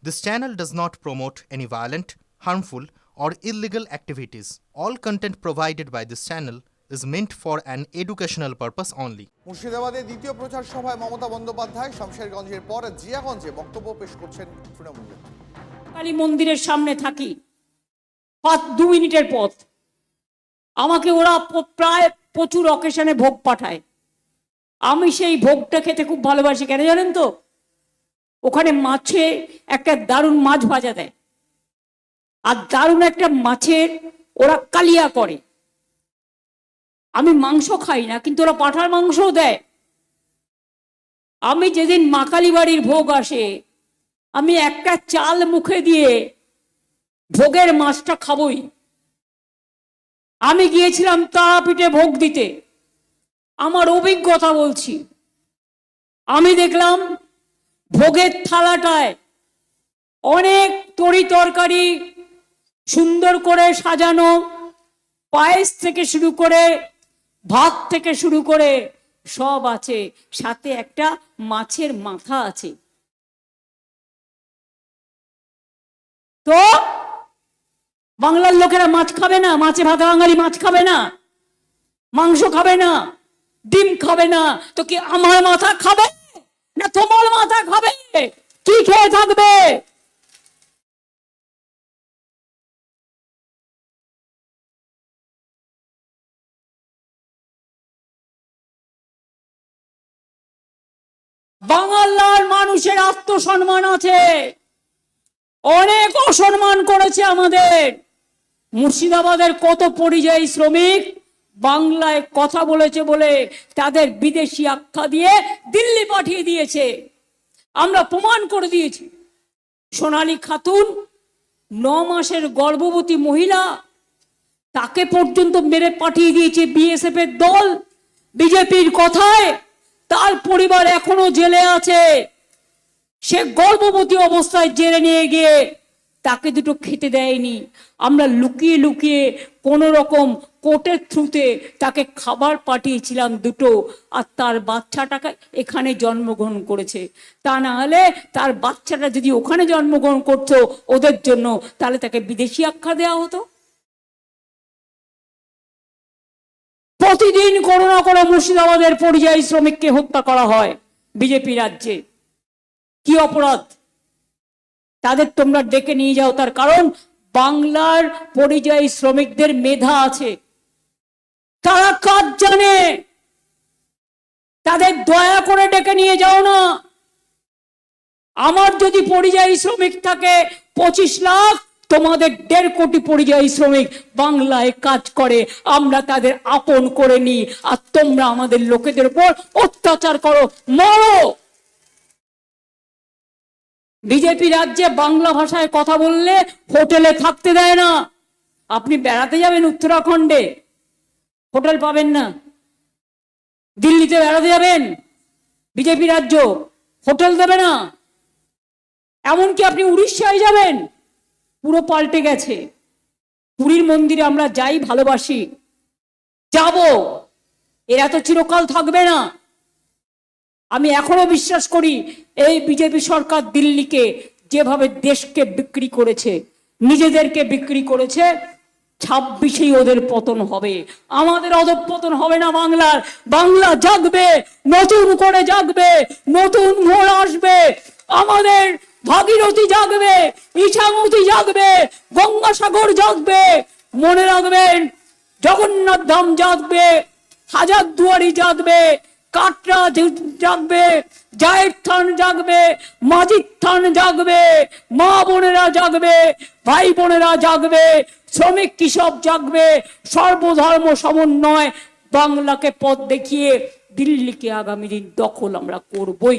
This channel does not promote any violent, harmful, or illegal activities. All content provided by this channel is meant for an educational purpose only. মুর্শিদাবাদে দ্বিতীয় প্রচার সভায় মমতা বন্দ্যোপাধ্যায় শামশেরগঞ্জের পর জিয়াগঞ্জে বক্তব্য পেশ করছেন তৃণমূল। কালী মন্দিরের সামনে থাকি, 2 মিনিটের পথ। আমাকে ওরা প্রায় প্রচুর অকেশনে ভোগ পাঠায়। আমি সেই ভোগটা খেতে খুব ভালোবাসি। কেন জানেন তো? ওখানে মাছে একটা দারুণ মাছ ভাজা দেয়, আর দারুণ একটা মাছের ওরা কালিয়া করে। আমি মাংস খাই না, কিন্তু ওরা পাঁঠার মাংসও দেয়। আমি যেদিন মা কালী বাড়ির ভোগ আসে, আমি একটা চাল মুখে দিয়ে ভোগের মাছটা খাবই। আমি গিয়েছিলাম তারাপীঠে ভোগ দিতে, আমার অভিজ্ঞতা বলছি। আমি দেখলাম ভোগের থালাটায় অনেক তরি তরকারি সুন্দর করে সাজানো, পায়েস থেকে শুরু করে ভাত থেকে শুরু করে সব আছে, সাথে একটা মাছের মাথা আছে। তো বাংলার লোকেরা মাছ খাবে না? মাছে ভাতে বাঙালি মাছ খাবে না, মাংস খাবে না, ডিম খাবে না, তো কি আমার মাথা খাবে না তোমার মাথা খাবে? কি খেয়ে থাকবে? বাংলার মানুষের আত্মসম্মান আছে, অনেক অসম্মান করেছে আমাদের। মুর্শিদাবাদের কত পরিযায়ী শ্রমিক বাংলায় কথা বলেছে বলে তাদের বিদেশি আখ্যা দিয়ে দিল্লি পাঠিয়ে দিয়েছে। আমরা প্রমাণ করে দিয়েছি। সোনালী খাতুন 9 মাসের গর্ভবতী মহিলা, তাকে পর্যন্ত মেরে পাঠিয়ে দিয়েছে বিএসএফ এর দল। বিজেপির কথায় তার পরিবার এখনো জেলে আছে। সে গর্ভবতী অবস্থায় জেলে নিয়ে গিয়ে তাকে দুটো খেতে দেয়নি। আমরা লুকিয়ে লুকিয়ে কোন রকম কোর্টের থ্রুতে তাকে খাবার পাঠিয়েছিলাম দুটো, আর তার বাচ্চাটাকে এখানে জন্মগ্রহণ করেছে। তা না হলে তার বাচ্চাটা যদি ওখানে জন্মগ্রহণ করতো ওদের জন্য, তাহলে তাকে বিদেশি আখ্যা দেওয়া হতো। প্রতিদিন কোনো না কোনো মুর্শিদাবাদের পরিযায়ী শ্রমিককে হত্যা করা হয় বিজেপি রাজ্যে। কি অপরাধ? তাদের তোমরা ডেকে নিয়ে যাও। তার কারণ বাংলার পরিযায়ী শ্রমিকদের মেধা আছে, তারা কাজ জানে। তাদের দয়া করে ডেকে নিয়ে যাও না। আমার যদি পরিযায়ী শ্রমিক থাকে 25 লাখ, তোমাদের 1.5 কোটি পরিযায়ী শ্রমিক বাংলায় কাজ করে। আমরা তাদের আপন করে নিই, আর তোমরা আমাদের লোকেদের উপর অত্যাচার করো, মরো। বিজেপি রাজ্যে বাংলা ভাষায় কথা বললে হোটেলে থাকতে দেয় না। আপনি বেড়াতে যাবেন উত্তরাখণ্ডে, হোটেল পাবেন না। দিল্লিতে বেড়াতে যাবেন, বিজেপি রাজ্য, হোটেল দেবে না। এমনকি আপনি উড়িষ্যায় যাবেন, পুরো পাল্টে গেছে। পুরীর মন্দিরে আমরা যাই, ভালোবাসি, যাব, এরা তো চিরকাল থাকবে না। আমি এখনো বিশ্বাস করি এই বিজেপি সরকার দিল্লিকে যেভাবে দেশকে বিক্রি করেছে, নিজেদেরকে বিক্রি করেছে, 26-এই ওদের পতন হবে। আমাদের অধঃপতন হবে না। বাংলা জাগবে, নতুন করে জাগবে, নতুন মোড় আসবে। আমাদের ভাগীরথী জাগবে, ইছামতি জাগবে, গঙ্গাসাগর জাগবে। মনে রাখবেন, জগন্নাথ ধাম জাগবে, হাজারদুয়ারি জাগবে, কাটরা জাগবে, জায়ের থান জাগবে, মাঝির থান জাগবে, মা বোনেরা জাগবে, ভাই বোনেরা জাগবে, শ্রমিক কৃষক জাগবে। সর্বধর্ম সমন্বয় বাংলাকে পথ দেখিয়ে দিল্লিকে আগামী দিন দখল আমরা করবই।